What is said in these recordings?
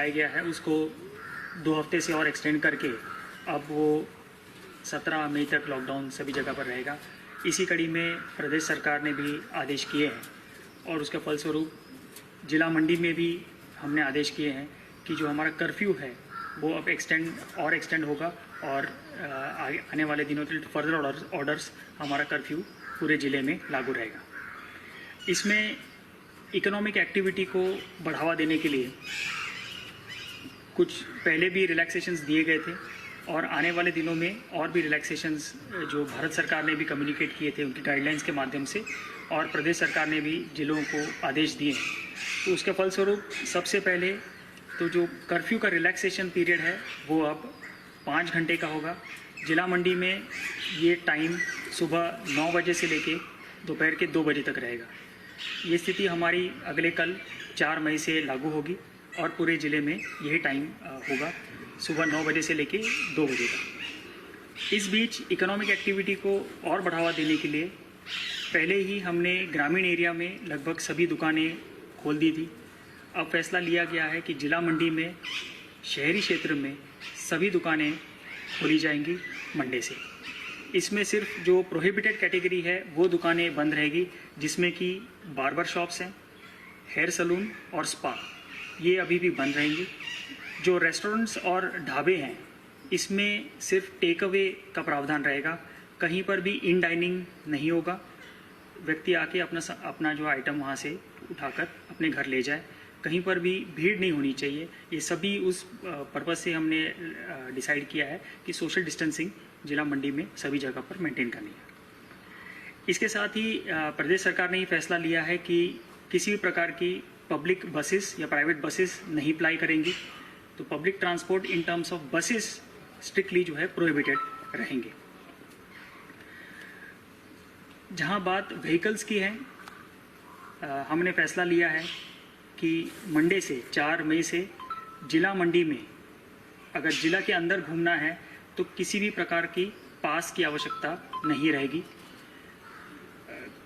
लगाया गया है उसको 2 हफ्ते से और एक्सटेंड करके अब वो 17 मई तक लॉकडाउन सभी जगह पर रहेगा। इसी कड़ी में प्रदेश सरकार ने भी आदेश किए हैं और उसके फलस्वरूप जिला मंडी में भी हमने आदेश किए हैं कि जो हमारा कर्फ्यू है वो अब एक्सटेंड होगा और आने वाले दिनों के फर्दर ऑर्डर्स हमारा कर्फ्यू पूरे ज़िले में लागू रहेगा। इसमें इकोनॉमिक एक्टिविटी को बढ़ावा देने के लिए कुछ पहले भी रिलैक्सेशंस दिए गए थे और आने वाले दिनों में और भी रिलैक्सेशंस जो भारत सरकार ने भी कम्युनिकेट किए थे उनकी गाइडलाइंस के माध्यम से और प्रदेश सरकार ने भी जिलों को आदेश दिए हैं। तो उसके फलस्वरूप सबसे पहले तो जो कर्फ्यू का रिलैक्सेशन पीरियड है वो अब 5 घंटे का होगा। जिला मंडी में ये टाइम सुबह 9 बजे से लेके दोपहर के 2 बजे तक रहेगा। ये स्थिति हमारी अगले कल 4 मई से लागू होगी और पूरे ज़िले में यही टाइम होगा सुबह 9 बजे से लेके 2 बजे तक। इस बीच इकोनॉमिक एक्टिविटी को और बढ़ावा देने के लिए पहले ही हमने ग्रामीण एरिया में लगभग सभी दुकानें खोल दी थी। अब फैसला लिया गया है कि जिला मंडी में शहरी क्षेत्र में सभी दुकानें खोली जाएंगी मंडे से। इसमें सिर्फ जो प्रोहिबिटेड कैटेगरी है वो दुकानें बंद रहेगी, जिसमें कि बार्बर शॉप्स हैं, हेयर सलून और स्पा, ये अभी भी बंद रहेंगी। जो रेस्टोरेंट्स और ढाबे हैं इसमें सिर्फ टेक अवे का प्रावधान रहेगा, कहीं पर भी इन डाइनिंग नहीं होगा। व्यक्ति आके अपना जो आइटम वहाँ से उठाकर अपने घर ले जाए, कहीं पर भी भीड़ नहीं होनी चाहिए। ये सभी उस पर्पज़ से हमने डिसाइड किया है कि सोशल डिस्टेंसिंग जिला मंडी में सभी जगह पर मेंटेन करनी है। इसके साथ ही प्रदेश सरकार ने ये फैसला लिया है कि किसी भी प्रकार की पब्लिक बसेस या प्राइवेट बसेस नहीं अप्लाई करेंगी। तो public transport in terms of buses strictly जो है प्रोहिबिटेड रहेंगे। जहां बात व्हीकल्स की है, हमने फैसला लिया है कि मंडे से 4 मई से जिला मंडी में अगर जिला के अंदर घूमना है तो किसी भी प्रकार की पास की आवश्यकता नहीं रहेगी।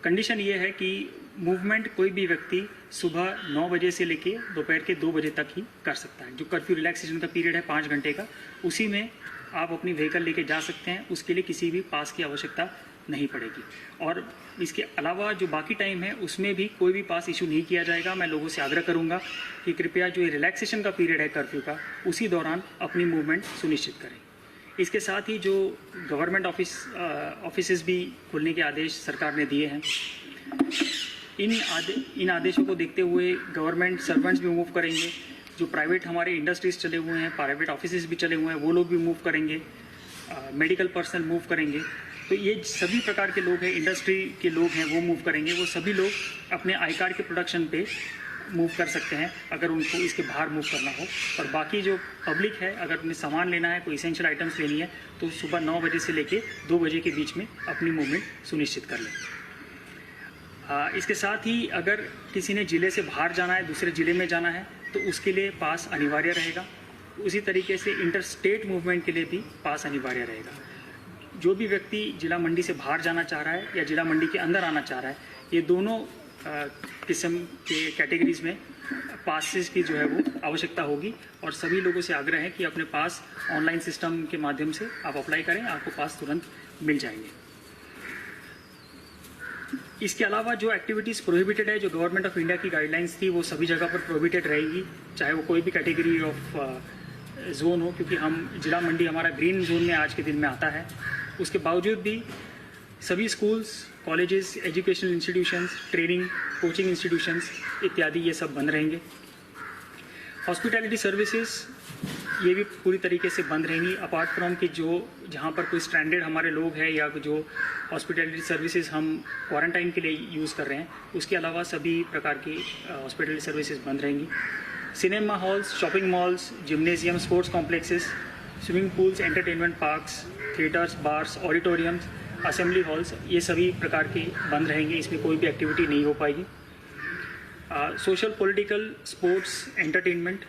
कंडीशन ये है कि मूवमेंट कोई भी व्यक्ति सुबह 9 बजे से लेके दोपहर के 2 बजे तक ही कर सकता है। जो कर्फ्यू रिलैक्सेशन का पीरियड है 5 घंटे का, उसी में आप अपनी व्हीकल लेके जा सकते हैं। उसके लिए किसी भी पास की आवश्यकता नहीं पड़ेगी। और इसके अलावा जो बाकी टाइम है उसमें भी कोई भी पास इशू नहीं किया जाएगा। मैं लोगों से आग्रह करूंगा कि कृपया जो ये रिलैक्सेशन का पीरियड है कर्फ्यू का, उसी दौरान अपनी मूवमेंट सुनिश्चित करें। इसके साथ ही जो गवर्नमेंट ऑफिसेज भी खुलने के आदेश सरकार ने दिए हैं, इन आदेशों को देखते हुए गवर्नमेंट सर्वेंट्स भी मूव करेंगे। जो प्राइवेट हमारे इंडस्ट्रीज चले हुए हैं, प्राइवेट ऑफिसेज भी चले हुए हैं, वो लोग भी मूव करेंगे। मेडिकल पर्सनल मूव करेंगे। तो ये सभी प्रकार के लोग हैं, इंडस्ट्री के लोग हैं, वो मूव करेंगे। वो सभी लोग अपने आई कार्ड के प्रोडक्शन पे मूव कर सकते हैं अगर उनको इसके बाहर मूव करना हो। और बाकी जो पब्लिक है, अगर उन्हें सामान लेना है, कोई इसेंशियल आइटम्स लेनी है, तो सुबह 9 बजे से लेके 2 बजे के बीच में अपनी मूवमेंट सुनिश्चित कर लें। इसके साथ ही अगर किसी ने ज़िले से बाहर जाना है, दूसरे ज़िले में जाना है, तो उसके लिए पास अनिवार्य रहेगा। उसी तरीके से इंटर स्टेट मूवमेंट के लिए भी पास अनिवार्य रहेगा। जो भी व्यक्ति जिला मंडी से बाहर जाना चाह रहा है या जिला मंडी के अंदर आना चाह रहा है, ये दोनों किस्म के कैटेगरीज में पासेस की जो है वो आवश्यकता होगी। और सभी लोगों से आग्रह है कि अपने पास ऑनलाइन सिस्टम के माध्यम से आप अप्लाई करें, आपको पास तुरंत मिल जाएंगे। इसके अलावा जो एक्टिविटीज़ प्रोहिबिटेड है, जो गवर्नमेंट ऑफ इंडिया की गाइडलाइंस थी, वो सभी जगह पर प्रोहिबिटेड रहेगी, चाहे वो कोई भी कैटेगरी ऑफ जोन हो। क्योंकि हम जिला मंडी हमारा ग्रीन जोन में आज के दिन में आता है। उसके बावजूद भी सभी schools, colleges, educational institutions, training, coaching institutions इत्यादि ये सब बंद रहेंगे। हॉस्पिटैलिटी सर्विसेज ये भी पूरी तरीके से बंद रहेंगी, अपार्ट फ्रॉम कि जो जहाँ पर कोई स्ट्रैंडेड हमारे लोग हैं या जो हॉस्पिटैलिटी सर्विसेज हम क्वारंटाइन के लिए यूज़ कर रहे हैं, उसके अलावा सभी प्रकार की हॉस्पिटैलिटी सर्विसेज बंद रहेंगी। Cinema halls, shopping malls, gymnasium, sports complexes, swimming pools, entertainment parks, theatres, bars, auditoriums, assembly halls, ये सभी प्रकार के बंद रहेंगे। इसमें कोई भी एक्टिविटी नहीं हो पाएगी। Social, political, sports, entertainment,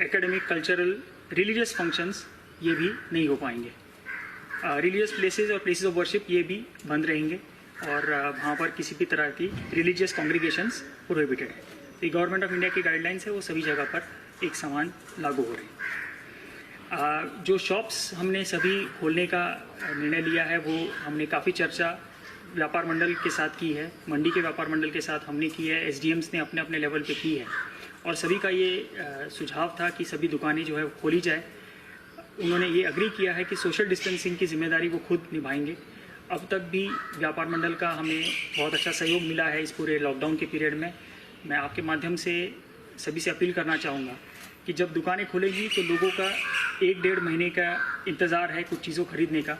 academic, cultural, religious functions ये भी नहीं हो पाएंगे। रिलीजियस प्लेसेस और प्लेसेस ऑफ वर्शिप ये भी बंद रहेंगे और वहाँ पर किसी भी तरह की रिलीजियस कॉन्ग्रीगेशंस प्रोहिबिटेड है। ये गवर्नमेंट ऑफ इंडिया की गाइडलाइंस है, वो सभी जगह पर एक समान लागू हो रहे हैं। जो शॉप्स हमने सभी खोलने का निर्णय लिया है वो हमने काफ़ी चर्चा व्यापार मंडल के साथ की है, मंडी के व्यापार मंडल के साथ हमने की है, एसडीएम्स ने अपने अपने लेवल पे की है और सभी का ये सुझाव था कि सभी दुकानें जो है खोली जाए। उन्होंने ये अग्री किया है कि सोशल डिस्टेंसिंग की जिम्मेदारी वो खुद निभाएंगे। अब तक भी व्यापार मंडल का हमें बहुत अच्छा सहयोग मिला है इस पूरे लॉकडाउन के पीरियड में। मैं आपके माध्यम से सभी से अपील करना चाहूँगा कि जब दुकानें खुलेंगी तो लोगों का 1-1.5 महीने का इंतज़ार है कुछ चीज़ों खरीदने का,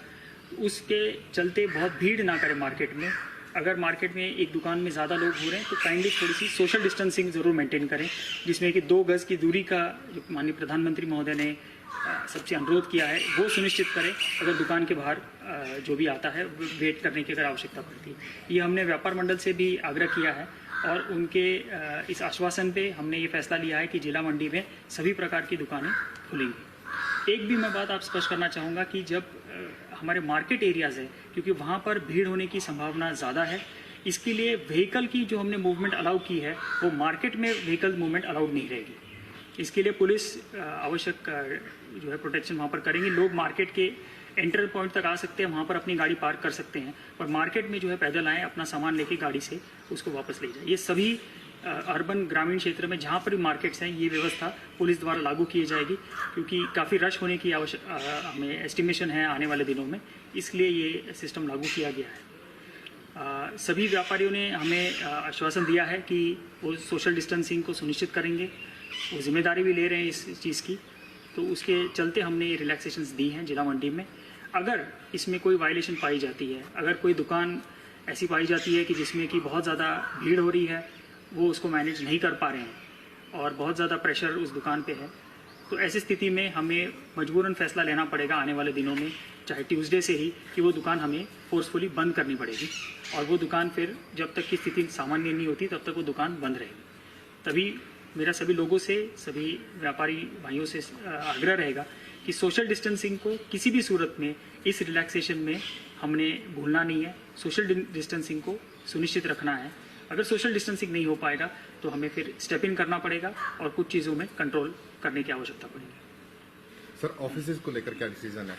उसके चलते बहुत भीड़ ना करें मार्केट में। अगर मार्केट में एक दुकान में ज़्यादा लोग हो रहे हैं तो काइंडली थोड़ी सी सोशल डिस्टेंसिंग ज़रूर मेंटेन करें, जिसमें कि 2 गज़ की दूरी का जो माननीय प्रधानमंत्री महोदय ने सबसे अनुरोध किया है वो सुनिश्चित करें। अगर दुकान के बाहर जो भी आता है वेट करने की अगर आवश्यकता पड़ती है, ये हमने व्यापार मंडल से भी आग्रह किया है और उनके इस आश्वासन पे हमने ये फैसला लिया है कि जिला मंडी में सभी प्रकार की दुकानें खुलेंगी। एक भी मैं बात आप स्पष्ट करना चाहूँगा कि जब हमारे मार्केट एरियाज़ है, क्योंकि वहाँ पर भीड़ होने की संभावना ज़्यादा है, इसके लिए व्हीकल की जो हमने मूवमेंट अलाउ की है वो मार्केट में व्हीकल मूवमेंट अलाउड नहीं रहेगी। इसके लिए पुलिस आवश्यक जो है प्रोटेक्शन वहाँ पर करेंगे। लोग मार्केट के एंटर पॉइंट तक आ सकते हैं, वहाँ पर अपनी गाड़ी पार्क कर सकते हैं, पर मार्केट में जो है पैदल आएँ, अपना सामान लेके गाड़ी से उसको वापस ले जाए। ये सभी अर्बन ग्रामीण क्षेत्र में जहाँ पर भी मार्केट्स हैं ये व्यवस्था पुलिस द्वारा लागू की जाएगी, क्योंकि काफ़ी रश होने की हमें एस्टिमेशन है आने वाले दिनों में, इसलिए ये सिस्टम लागू किया गया है। सभी व्यापारियों ने हमें आश्वासन दिया है कि वो सोशल डिस्टेंसिंग को सुनिश्चित करेंगे, वो जिम्मेदारी भी ले रहे हैं इस चीज़ की, तो उसके चलते हमने ये रिलैक्सेशंस दी हैं जिला मंडी में। अगर इसमें कोई वायलेशन पाई जाती है, अगर कोई दुकान ऐसी पाई जाती है कि जिसमें कि बहुत ज़्यादा भीड़ हो रही है, वो उसको मैनेज नहीं कर पा रहे हैं और बहुत ज़्यादा प्रेशर उस दुकान पे है, तो ऐसी स्थिति में हमें मजबूरन फैसला लेना पड़ेगा आने वाले दिनों में, चाहे ट्यूसडे से ही, कि वो दुकान हमें फोर्सफुली बंद करनी पड़ेगी और वो दुकान फिर जब तक की स्थिति सामान्य नहीं होती तब तक वो दुकान बंद रहेगी। तभी मेरा सभी लोगों से, सभी व्यापारी भाइयों से आग्रह रहेगा कि सोशल डिस्टेंसिंग को किसी भी सूरत में इस रिलैक्सेशन में हमने भूलना नहीं है। सोशल डिस्टेंसिंग को सुनिश्चित रखना है। अगर सोशल डिस्टेंसिंग नहीं हो पाएगा तो हमें फिर स्टेप इन करना पड़ेगा और कुछ चीज़ों में कंट्रोल करने की आवश्यकता पड़ेगी। सर, ऑफिसेज को लेकर क्या डिसीजन है,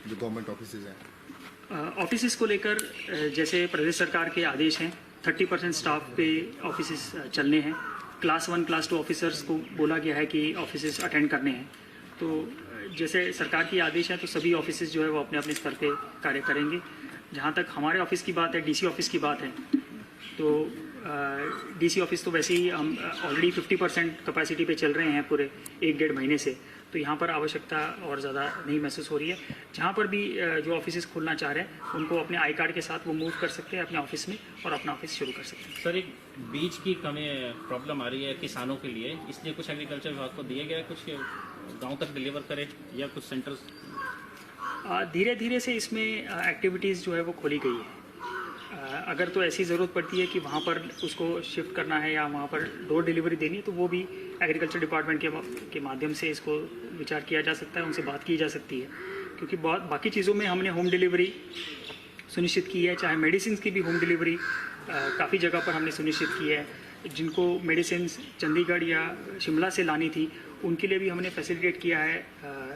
जो गवर्नमेंट ऑफिसेज हैं? ऑफिसेज को लेकर जैसे प्रदेश सरकार के आदेश हैं, 30% स्टाफ पे ऑफिसेज चलने हैं। क्लास 1, क्लास 2 ऑफिसर्स को बोला गया है कि ऑफिसेज अटेंड करने हैं। तो जैसे सरकार की आदेश है तो सभी ऑफिसेज जो है वो अपने अपने स्तर पे कार्य करेंगे। जहाँ तक हमारे ऑफिस की बात है, डीसी ऑफिस की बात है, तो डीसी ऑफिस तो वैसे ही हम ऑलरेडी 50% कैपेसिटी पे चल रहे हैं पूरे 1-1.5 महीने से, तो यहाँ पर आवश्यकता और ज़्यादा नहीं महसूस हो रही है। जहाँ पर भी जो ऑफिस खोलना चाह रहे हैं उनको अपने आई कार्ड के साथ वो मूव कर सकते हैं अपने ऑफिस में और अपना ऑफिस शुरू कर सकते हैं। सर, एक बीज की कमी प्रॉब्लम आ रही है किसानों के लिए, इसलिए कुछ एग्रीकल्चर विभाग को दिया गया है, कुछ गाँव तक डिलीवर करे या कुछ सेंटर्स? धीरे धीरे से इसमें एक्टिविटीज़ जो है वो खोली गई है। अगर तो ऐसी ज़रूरत पड़ती है कि वहाँ पर उसको शिफ्ट करना है या वहाँ पर डोर डिलीवरी देनी है तो वो भी एग्रीकल्चर डिपार्टमेंट के माध्यम से इसको विचार किया जा सकता है, उनसे बात की जा सकती है, क्योंकि बहुत बाकी चीज़ों में हमने होम डिलीवरी सुनिश्चित की है। चाहे मेडिसिन की भी होम डिलीवरी काफ़ी जगह पर हमने सुनिश्चित की है। जिनको मेडिसिन चंडीगढ़ या शिमला से लानी थी उनके लिए भी हमने फैसिलिटेट किया है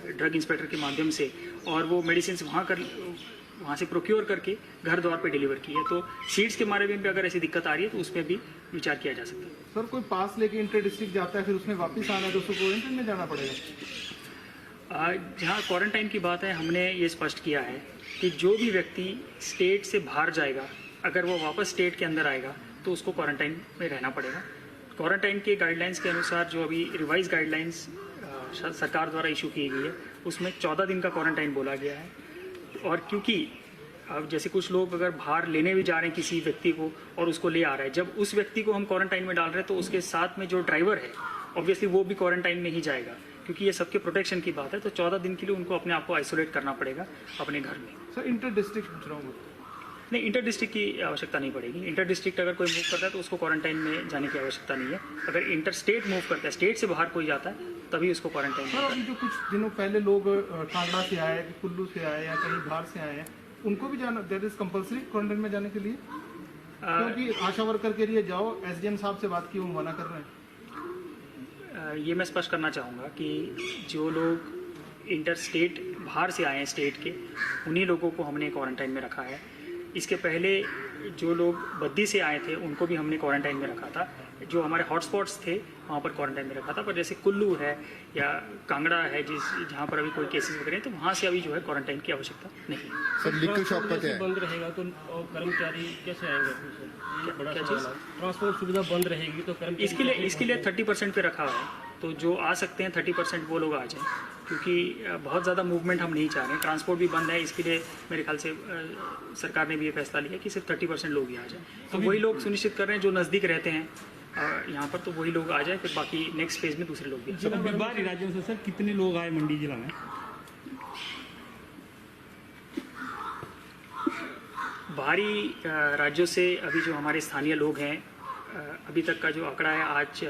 ड्रग इंस्पेक्टर के माध्यम से, और वो मेडिसिन वहाँ से प्रोक्योर करके घर द्वार पे डिलीवर की है। तो सीड्स के बारे में भी अगर ऐसी दिक्कत आ रही है तो उसमें भी विचार किया जा सकता है। सर, कोई पास लेके इंटर डिस्ट्रिक्ट जाता है फिर उसमें वापस आना है तो उसको क्वारंटाइन में जाना पड़ेगा? जहाँ क्वारंटाइन की बात है हमने ये स्पष्ट किया है कि जो भी व्यक्ति स्टेट से बाहर जाएगा, अगर वो वापस स्टेट के अंदर आएगा तो उसको क्वारंटाइन में रहना पड़ेगा। क्वारंटाइन के गाइडलाइंस के अनुसार जो अभी रिवाइज गाइडलाइंस सरकार द्वारा इशू की गई है उसमें 14 दिन का क्वारंटाइन बोला गया है। और क्योंकि अब जैसे कुछ लोग अगर बाहर लेने भी जा रहे हैं किसी व्यक्ति को और उसको ले आ रहा है, जब उस व्यक्ति को हम क्वारंटाइन में डाल रहे हैं तो उसके साथ में जो ड्राइवर है ऑब्वियसली वो भी क्वारंटाइन में ही जाएगा, क्योंकि ये सबके प्रोटेक्शन की बात है। तो 14 दिन के लिए उनको अपने आप को आइसोलेट करना पड़ेगा अपने घर में। सर, इंटर डिस्ट्रिक्ट पूछ रहा हूँ। नहीं, इंटर डिस्ट्रिक्ट की आवश्यकता नहीं पड़ेगी। इंटर डिस्ट्रिक्ट अगर कोई मूव करता है तो उसको क्वारंटाइन में जाने की आवश्यकता नहीं है। अगर इंटर स्टेट मूव करता है, स्टेट से बाहर कोई जाता है, तभी उसको क्वारंटाइन। सर, अभी जो कुछ दिनों पहले लोग कांगड़ा से आए, कुल्लू से आए या कहीं बाहर से आए हैं, उनको भी जाना, दैट इज कंपल्सरी क्वारंटाइन में जाने के लिए? क्योंकि आशा वर्कर के लिए जाओ, एसडीएम साहब से बात की, वो मना कर रहे हैं। ये मैं स्पष्ट करना चाहूँगा कि जो लोग इंटर स्टेट बाहर से आए हैं स्टेट के, उन्हीं लोगों को हमने क्वारंटाइन में रखा है। इसके पहले जो लोग बद्दी से आए थे उनको भी हमने क्वारंटाइन में रखा था। जो हमारे हॉटस्पॉट्स थे वहाँ पर क्वारंटाइन में रखा था, पर जैसे कुल्लू है या कांगड़ा है जहाँ पर अभी कोई केसेस वगैरह हैं, तो वहाँ से अभी जो है क्वारंटाइन की आवश्यकता नहीं। सर लिक्विड शॉप का क्या है? बंद रहेगा तो और कर्मचारी कैसे आएंगे फिर से? ये बड़ा क्या सवाल चीज़? है। ट्रांसपोर्ट सुविधा बंद रहेगी तो कर्मचारी इसके लिए 30% पे रखा है, तो जो आ सकते हैं 30% वो लोग आ जाएं, क्योंकि बहुत ज़्यादा मूवमेंट हम नहीं चाह रहे हैं। ट्रांसपोर्ट भी बंद है, इसके लिए मेरे ख्याल से सरकार ने भी ये फैसला लिया कि सिर्फ 30% लोग ही आ जाएं। तो वही लोग सुनिश्चित कर रहे हैं जो नज़दीक रहते हैं यहाँ पर, तो वही लोग आ जाएं, फिर बाकी नेक्स्ट फेज में दूसरे लोग भी आ जाएं। बाहरी राज्यों से सर कितने लोग आए मंडी जिला में? बाहरी राज्यों से अभी जो हमारे स्थानीय लोग हैं, अभी तक का जो आंकड़ा है, आज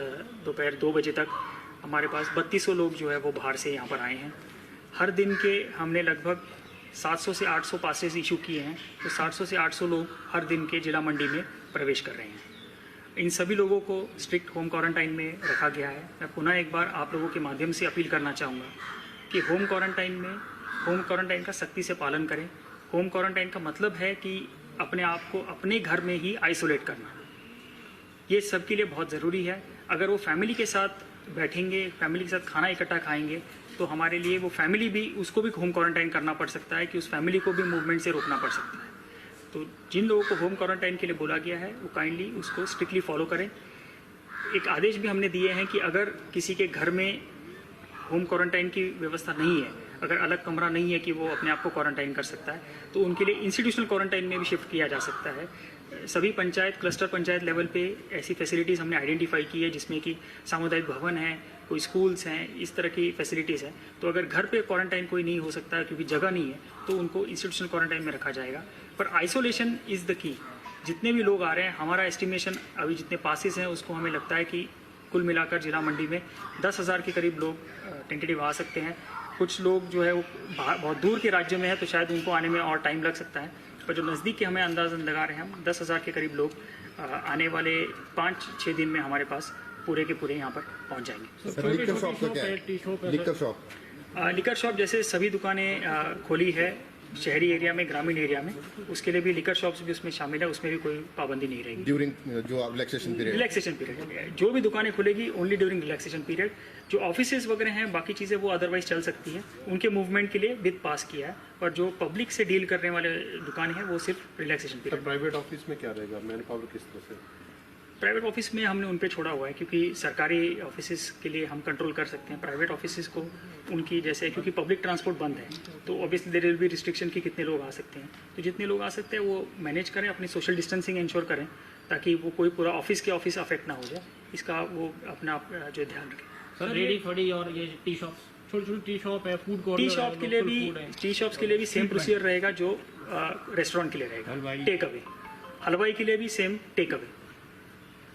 दोपहर 2 बजे तक हमारे पास 3200 लोग जो है वो बाहर से यहाँ पर आए हैं। हर दिन के हमने लगभग 700 से 800 पासेस इशू किए हैं, तो 700 से 800 लोग हर दिन के जिला मंडी में प्रवेश कर रहे हैं। इन सभी लोगों को स्ट्रिक्ट होम क्वारंटाइन में रखा गया है। मैं पुनः एक बार आप लोगों के माध्यम से अपील करना चाहूँगा कि होम क्वारंटाइन का सख्ती से पालन करें। होम क्वारंटाइन का मतलब है कि अपने आप को अपने घर में ही आइसोलेट करना। ये सबके लिए बहुत ज़रूरी है। अगर वो फैमिली के साथ बैठेंगे, फैमिली के साथ खाना इकट्ठा खाएंगे, तो हमारे लिए वो फैमिली भी, उसको भी होम क्वारंटाइन करना पड़ सकता है कि उस फैमिली को भी मूवमेंट से रोकना पड़ सकता है। तो जिन लोगों को होम क्वारंटाइन के लिए बोला गया है वो काइंडली उसको स्ट्रिक्टली फॉलो करें। एक आदेश भी हमने दिए हैं कि अगर किसी के घर में होम क्वारंटाइन की व्यवस्था नहीं है, अगर अलग कमरा नहीं है कि वो अपने आप को क्वारंटाइन कर सकता है, तो उनके लिए इंस्टीट्यूशनल क्वारंटाइन में भी शिफ्ट किया जा सकता है। सभी पंचायत, क्लस्टर पंचायत लेवल पे ऐसी फैसिलिटीज़ हमने आइडेंटिफाई की है, जिसमें कि सामुदायिक भवन है, कोई स्कूल्स हैं, इस तरह की फैसिलिटीज़ हैं। तो अगर घर पे क्वारंटाइन कोई नहीं हो सकता क्योंकि जगह नहीं है, तो उनको इंस्टीट्यूशनल क्वारंटाइन में रखा जाएगा। पर आइसोलेशन इज़ द की। जितने भी लोग आ रहे हैं, हमारा एस्टिमेशन अभी जितने पासिस हैं उसको हमें लगता है कि कुल मिलाकर जिला मंडी में 10,000 के करीब लोग टेंटेटिव आ सकते हैं। कुछ लोग जो है वो बहुत दूर के राज्य में है, तो शायद उनको आने में और टाइम लग सकता है, पर जो नज़दीक के हमें अंदाज़न लगा रहे हैं हम, 10,000 के करीब लोग आने वाले 5-6 दिन में हमारे पास पूरे के पूरे यहाँ पर पहुँच जाएंगे। सर लिक्विड शॉप का क्या है? लिक्विड शॉप लिकर शॉप जैसे सभी दुकानें खोली है शहरी एरिया में, ग्रामीण एरिया में, उसके लिए भी लिकर शॉप्स भी उसमें शामिल है, उसमें भी कोई पाबंदी नहीं रहेगी। ड्यूरिंग जो रिलैक्सेशन पीरियड जो भी दुकानें खुलेगी ओनली ड्यूरिंग रिलैक्सेशन पीरियड। जो ऑफिसेज वगैरह हैं, बाकी चीज़ें वो अदरवाइज चल सकती हैं, उनके मूवमेंट के लिए विद पास किया है। और जो पब्लिक से डील करने वाले दुकानें हैं वो सिर्फ रिलैक्सेशन पीरियड। प्राइवेट ऑफिस में क्या रहेगा, मैन पावर किस तरह से? प्राइवेट ऑफिस में हमने उन पे छोड़ा हुआ है, क्योंकि सरकारी ऑफिसेज के लिए हम कंट्रोल कर सकते हैं। प्राइवेट ऑफिसेज को उनकी जैसे, क्योंकि पब्लिक ट्रांसपोर्ट बंद है, तो obviously there will be restriction कि कितने लोग आ सकते हैं। तो जितने लोग आ सकते हैं वो मैनेज करें, अपनी सोशल डिस्टेंसिंग इंश्योर करें, ताकि वो कोई पूरा ऑफिस के ऑफिस अफेक्ट ना हो जाए। इसका वो अपना जो ध्यान रखें। सर रेडी फड़ी और ये टी शॉप्स, छोटी छोटी टी शॉप है, फूड कोर्ट, टी शॉप के लिए भी, टी शॉप्स के लिए भी सेम प्रोसीजर रहेगा जो रेस्टोरेंट के लिए रहेगा। टेक अवे, हलवाई के लिए भी सेम टेक अवे,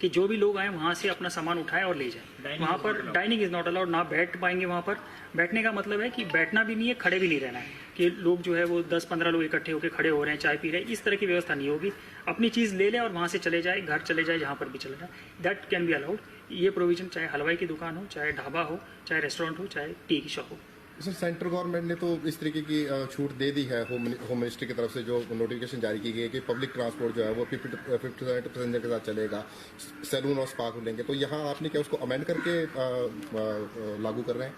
कि जो भी लोग आए वहाँ से अपना सामान उठाए और ले जाए। वहाँ पर डाइनिंग इज़ नॉट अलाउड, ना बैठ पाएंगे वहाँ पर। बैठने का मतलब है कि बैठना भी नहीं है, खड़े भी नहीं रहना है, कि लोग जो है वो 10-15 लोग इकट्ठे होकर खड़े हो रहे हैं, चाय पी रहे हैं, इस तरह की व्यवस्था नहीं होगी। अपनी चीज़ ले लें और वहाँ से चले जाए, घर चले जाए, जहाँ पर भी चले जाए, दैट कैन बी अलाउड। ये प्रोविजन चाहे हलवाई की दुकान हो, चाहे ढाबा हो, चाहे रेस्टोरेंट हो, चाहे टी की शॉप हो। सर सेंट्रल गवर्नमेंट ने तो इस तरीके की छूट दे दी है, होम मिनिस्ट्री की तरफ से जो नोटिफिकेशन जारी की गई है कि पब्लिक ट्रांसपोर्ट जो है वो 50% पैसेंजर के साथ चलेगा, सैलून और स्पा खुलेंगे। तो यहाँ आपने क्या उसको अमेंड करके लागू कर रहे हैं?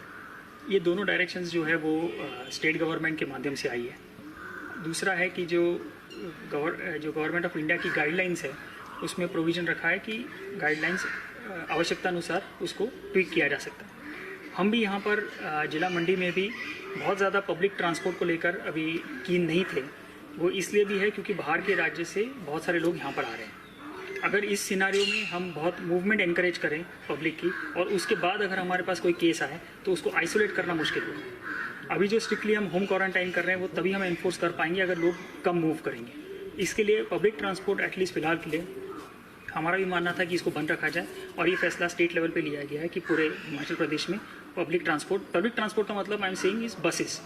ये दोनों डायरेक्शंस जो है वो स्टेट गवर्नमेंट के माध्यम से आई है। दूसरा है कि जो गवर्नमेंट ऑफ इंडिया की गाइडलाइंस है उसमें प्रोविज़न रखा है कि गाइडलाइंस आवश्यकता अनुसार उसको ट्वीक किया जा सकता है। हम भी यहाँ पर जिला मंडी में भी बहुत ज़्यादा पब्लिक ट्रांसपोर्ट को लेकर अभी कीन नहीं थे। वो इसलिए भी है क्योंकि बाहर के राज्य से बहुत सारे लोग यहाँ पर आ रहे हैं। अगर इस सिनारियो में हम बहुत मूवमेंट एनकरेज करें पब्लिक की, और उसके बाद अगर हमारे पास कोई केस आए तो उसको आइसोलेट करना मुश्किल होगा। अभी जो स्ट्रिक्टली हम होम क्वारंटाइन कर रहे हैं वो तभी हम एनफोर्स कर पाएंगे अगर लोग कम मूव करेंगे। इसके लिए पब्लिक ट्रांसपोर्ट एटलीस्ट फिलहाल के लिए हमारा भी मानना था कि इसको बंद रखा जाए, और ये फैसला स्टेट लेवल पे लिया गया है कि पूरे हिमाचल प्रदेश में पब्लिक ट्रांसपोर्ट का मतलब I am saying is buses,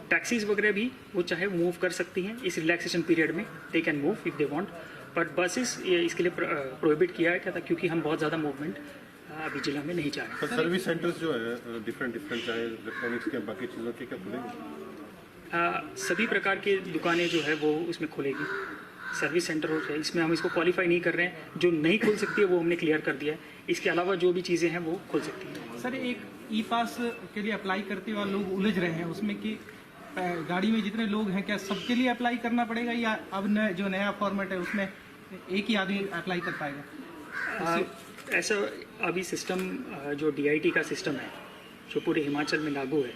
taxis वगैरह भी वो चाहे मूव कर सकती हैं इस रिलैक्सेशन पीरियड में, they can move if they want, but buses इसके लिए प्रोहिबिट किया है क्या था, क्योंकि हम बहुत ज़्यादा मूवमेंट अभी जिला में नहीं जा रहे हैं। सर सर्विस सेंटर्स जो है डिफरेंट चाहे इलेक्ट्रॉनिक्स के बाकी चीज़ों के क्या खुलेंगे? सभी प्रकार की दुकानें जो है वो उसमें खुलेगी। सर्विस सेंटर हो जाए, इसमें हम इसको क्वालिफाई नहीं कर रहे हैं। जो नहीं खुल सकती है वो हमने क्लियर कर दिया है। इसके अलावा जो भी चीज़ें हैं वो खुल सकती हैं। सर एक ई पास के लिए अप्लाई करते हुए लोग उलझ रहे हैं उसमें कि गाड़ी में जितने लोग हैं क्या सबके लिए अप्लाई करना पड़ेगा या अब जो नया फॉर्मेट है उसमें एक ही आदमी अप्लाई कर पाएगा? ऐसा अभी सिस्टम जो DIT का सिस्टम है जो पूरे हिमाचल में लागू है,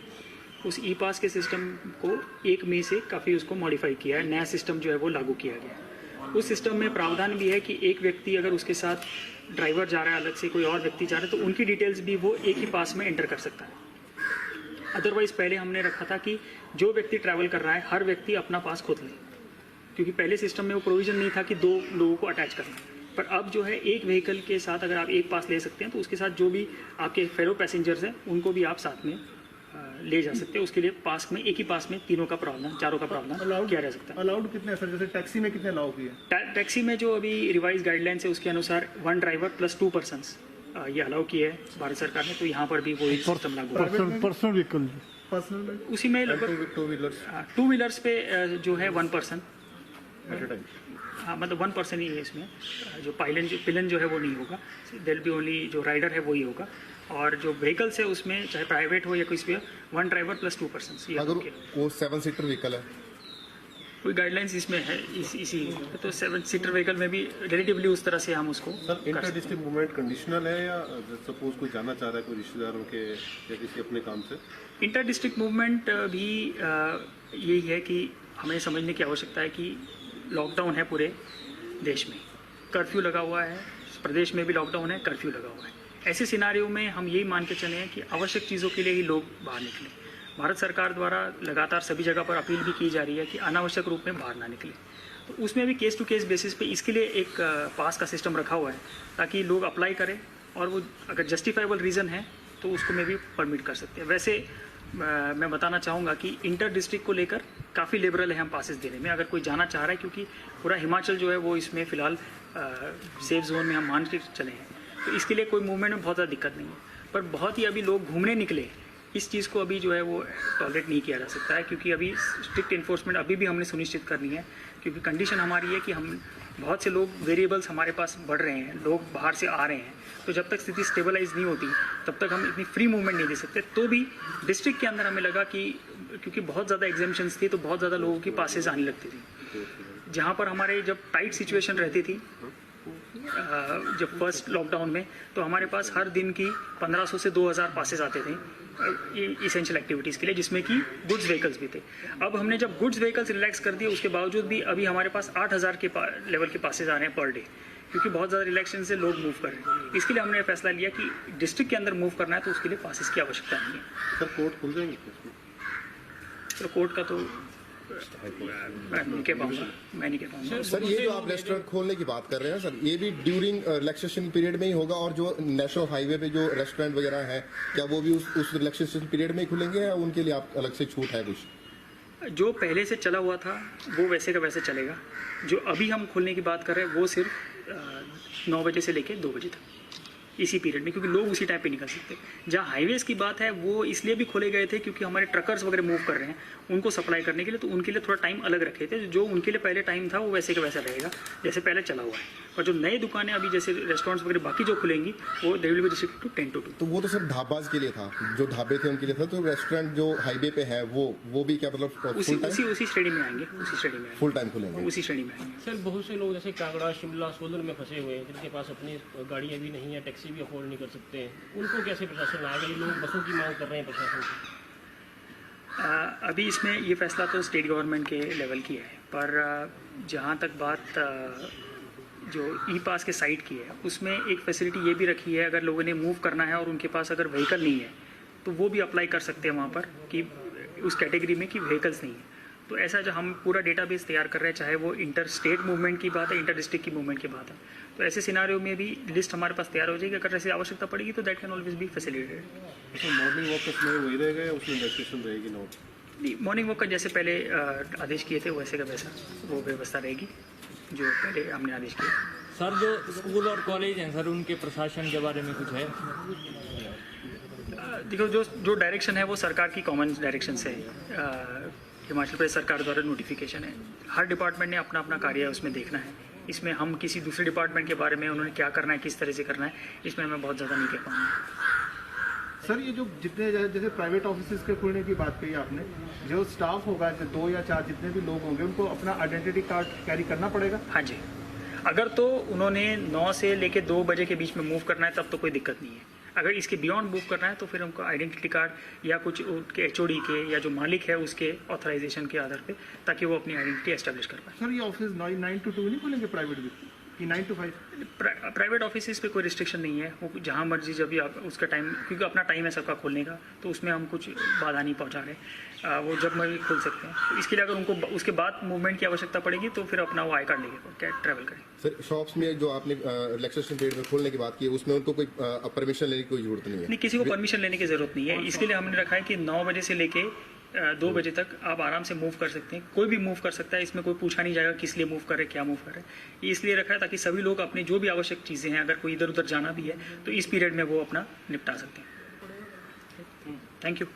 उस ई पास के सिस्टम को 1 मई से काफ़ी उसको मॉडिफाई किया है। नया सिस्टम जो है वो लागू किया गया है। उस सिस्टम में प्रावधान भी है कि एक व्यक्ति अगर उसके साथ ड्राइवर जा रहा है, अलग से कोई और व्यक्ति जा रहा है, तो उनकी डिटेल्स भी वो एक ही पास में एंटर कर सकता है। अदरवाइज पहले हमने रखा था कि जो व्यक्ति ट्रैवल कर रहा है हर व्यक्ति अपना पास खुद ले, क्योंकि पहले सिस्टम में वो प्रोविजन नहीं था कि 2 लोगों को अटैच करना। पर अब जो है एक व्हीकल के साथ अगर आप एक पास ले सकते हैं तो उसके साथ जो भी आपके फेलो पैसेंजर्स हैं उनको भी आप साथ में ले जा सकते हैं। उसके लिए पास में एक ही पास में तीनों का प्रावधान, चारों का प्रावधान किया जा सकता है। अलाउड कितने सर, जैसे टैक्सी में कितने अलाउ किए? टैक्सी में जो अभी रिवाइज गाइडलाइंस है उसके अनुसार 1 ड्राइवर प्लस 2 पर्सन्स ये अलाउ किया है भारत सरकार ने। तो यहाँ पर भी वो एक सिस्टम लागू है। पर्सनल व्हीकल पर्सनल उसी में लगभग 2 व्हीलर्स पे जो है 1 पर्सन, हाँ मतलब 1 पर्सन ही है इसमें। जो पिलन जो है वो नहीं होगा, देयर बी ओनली जो राइडर है वो ही होगा। और जो व्हीकल्स है उसमें चाहे प्राइवेट हो या किसी भी 1 ड्राइवर प्लस 2 पर्सन। अगर वो 7 सीटर व्हीकल है, कोई गाइडलाइंस इसमें है इसी तो 7 सीटर व्हीकल में भी रिलेटिवली उस तरह से हम उसको sir inter district movement conditional है या सपोज कोई जाना चाह रहा है कोई रिश्तेदारों के या किसी अपने काम से? इंटर डिस्ट्रिक्ट मूवमेंट भी यही है कि हमें समझने की आवश्यकता है कि लॉकडाउन है पूरे देश में, कर्फ्यू लगा हुआ है, प्रदेश में भी लॉकडाउन है, कर्फ्यू लगा हुआ है। ऐसे सिनारियों में हम यही मान के चले हैं कि आवश्यक चीज़ों के लिए ही लोग बाहर निकलें। भारत सरकार द्वारा लगातार सभी जगह पर अपील भी की जा रही है कि अनावश्यक रूप में बाहर ना निकलें। तो उसमें भी केस टू केस बेसिस पे इसके लिए एक पास का सिस्टम रखा हुआ है ताकि लोग अप्लाई करें और वो अगर जस्टिफाइबल रीज़न है तो उसको में भी परमिट कर सकते हैं। वैसे मैं बताना चाहूँगा कि इंटर डिस्ट्रिक्ट को लेकर काफ़ी लिबरल है हम पासेस देने में, अगर कोई जाना चाह रहा है, क्योंकि पूरा हिमाचल जो है वो इसमें फ़िलहाल सेफ जोन में हम मान के चले हैं। तो इसके लिए कोई मूवमेंट में बहुत ज़्यादा दिक्कत नहीं है। पर बहुत ही अभी लोग घूमने निकले, इस चीज़ को अभी जो है वो टॉलरेट नहीं किया जा सकता है, क्योंकि अभी स्ट्रिक्ट इन्फोर्समेंट अभी भी हमने सुनिश्चित करनी है। क्योंकि कंडीशन हमारी है कि हम बहुत से लोग वेरिएबल्स हमारे पास बढ़ रहे हैं, लोग बाहर से आ रहे हैं, तो जब तक स्थिति स्टेबलाइज नहीं होती तब तक हम इतनी फ्री मूवमेंट नहीं दे सकते। तो भी डिस्ट्रिक्ट के अंदर हमें लगा कि क्योंकि बहुत ज़्यादा एग्जामिशंस थी तो बहुत ज़्यादा लोगों की पासेज आने लगती थी। जहाँ पर हमारे जब टाइट सिचुएशन रहती थी जब फर्स्ट लॉकडाउन में, तो हमारे पास हर दिन की 1500 से 2000 पासेस आते थे इसेंशियल एक्टिविटीज़ के लिए, जिसमें कि गुड्स व्हीकल्स भी थे। अब हमने जब गुड्स व्हीकल्स रिलैक्स कर दिए उसके बावजूद भी अभी हमारे पास 8000 के लेवल के पासेस आ रहे हैं पर डे, क्योंकि बहुत ज़्यादा रिलैक्सेशन से लोग मूव कर रहे हैं। इसके लिए हमने फैसला लिया कि डिस्ट्रिक्ट के अंदर मूव करना है तो उसके लिए पासेस की आवश्यकता नहीं है। सर कोर्ट खुल जाएंगे इसमें? तो कोर्ट का तो मैं नहीं कह पाऊँगा। सर ये जो आप रेस्टोरेंट खोलने की बात कर रहे हैं सर, ये भी ड्यूरिंग रिलैक्सेशन पीरियड में ही होगा, और जो नेशनल हाईवे पे जो रेस्टोरेंट वगैरह है क्या वो भी उस रिलैक्सेशन पीरियड में ही खुलेंगे या उनके लिए आप अलग से छूट है कुछ? जो पहले से चला हुआ था वो वैसे का वैसे चलेगा। जो अभी हम खोलने की बात कर रहे हैं वो सिर्फ 9 बजे से लेकर 2 बजे तक, इसी पीरियड में, क्योंकि लोग उसी टाइम पे निकल सकते हैं। जहाँ हाईवेज़ की बात है वो इसलिए भी खोले गए थे क्योंकि हमारे ट्रकर्स वगैरह मूव कर रहे हैं, उनको सप्लाई करने के लिए, तो उनके लिए थोड़ा टाइम अलग रखे थे। जो उनके लिए पहले टाइम था वो वैसे का वैसा रहेगा जैसे पहले चला हुआ है। और जो नई दुकानें अभी जैसे रेस्टोरेंट्स वगैरह बाकी जो खुलेंगी वो they will be restricted to 10 to 2। तो वो तो सर ढाबाज के लिए था, जो ढाबे थे उनके लिए था। तो रेस्टोरेंट जो हाईवे पे है वो भी क्या मतलब उसी श्रेणी में आएंगे, उसी श्रेणी में फुल टाइम खुलेंगे? उसी श्रेणी में आएंगे। सर बहुत से लोग जैसे कांगड़ा, शिमला, सोलन में फंसे हुए हैं जिनके पास अपनी गाड़ियाँ भी नहीं है, टैक्सी भी अफोर्ड नहीं कर सकते हैं, उनको कैसे प्रशासन आएगा? ये लोग बसों की मांग कर रहे हैं प्रशासन से। अभी इसमें ये फैसला तो स्टेट गवर्नमेंट के लेवल की है, पर जहाँ तक बात जो ई पास के साइट की है उसमें एक फैसिलिटी ये भी रखी है, अगर लोगों ने मूव करना है और उनके पास अगर व्हीकल नहीं है तो वो भी अप्लाई कर सकते हैं वहाँ पर कि उस कैटेगरी में कि व्हीकल्स नहीं है। तो ऐसा जो हम पूरा डेटाबेस तैयार कर रहे हैं, चाहे वो इंटर स्टेट मूवमेंट की बात है, इंटर डिस्ट्रिक्ट की मूवमेंट की बात है, तो ऐसे सिनारियों में भी लिस्ट हमारे पास तैयार हो जाएगी। अगर ऐसी आवश्यकता पड़ेगी तो that can always be facilitated. Morning walk का समय वही रहेगा या उसमें रेस्ट्रिक्शन रहेगी? नहीं, मॉर्निंग वॉक का जैसे पहले आदेश किए थे वैसे का वैसा वो व्यवस्था रहेगी जो पहले हमने आदेश किया। सर जो स्कूल और कॉलेज हैं सर उनके प्रशासन के बारे में कुछ है? देखो जो डायरेक्शन है वो सरकार की कॉमन डायरेक्शन से हिमाचल प्रदेश सरकार द्वारा नोटिफिकेशन है। हर डिपार्टमेंट ने अपना अपना कार्य उसमें देखना है। इसमें हम किसी दूसरे डिपार्टमेंट के बारे में उन्होंने क्या करना है, किस तरह से करना है, इसमें मैं बहुत ज़्यादा नहीं कह पाऊँगा। सर ये जो जितने जैसे प्राइवेट ऑफिसेज के खुलने की बात कही आपने, जो स्टाफ होगा, जो 2 या 4 जितने भी लोग होंगे, उनको अपना आइडेंटिटी कार्ड कैरी करना पड़ेगा? हाँ जी, अगर तो उन्होंने 9 से लेकर 2 बजे के बीच में मूव करना है तब तो कोई दिक्कत नहीं है। अगर इसके बियॉन्ड मूव करना है तो फिर उनको आइडेंटिटी कार्ड या कुछ उनके एचओडी के या जो मालिक है उसके ऑथराइजेशन के आधार पे, ताकि वो अपनी आइडेंटिटी एस्टेब्लिश कर पाए। सर ये ऑफिस 9 to 2 नहीं खुलेंगे प्राइवेट भी, कि 9 to 5? प्राइवेट ऑफिस पे कोई रिस्ट्रिक्शन नहीं है, वो जहाँ मर्जी जब भी आप उसका टाइम, क्योंकि अपना टाइम है सबका खोलने का, तो उसमें हम कुछ बाधा नहीं पहुँचा रहे। वो जब मर्जी खोल सकते हैं। तो इसके लिए अगर उनको उसके बाद मूवमेंट की आवश्यकता पड़ेगी तो फिर अपना वो आई कार्ड लेके क्या ट्रैवल करें। सर शॉप्स में जो आपने रिलैक्सेशन पीरियड में खोलने की बात की है उसमें उनको कोई परमिशन लेने की कोई जरूरत नहीं है? नहीं, किसी को परमिशन लेने की जरूरत नहीं है। इसके लिए हमने रखा है कि 9 बजे से लेके 2 बजे तक आप आराम से मूव कर सकते हैं। कोई भी मूव कर सकता है, इसमें कोई पूछा नहीं जाएगा किस लिए मूव कर रहे, क्या मूव कर रहे हैं। ये इसलिए रखा है ताकि सभी लोग अपनी जो भी आवश्यक चीज़ें हैं, अगर कोई इधर उधर जाना भी है तो इस पीरियड में वो अपना निपटा सकते हैं। Thank you.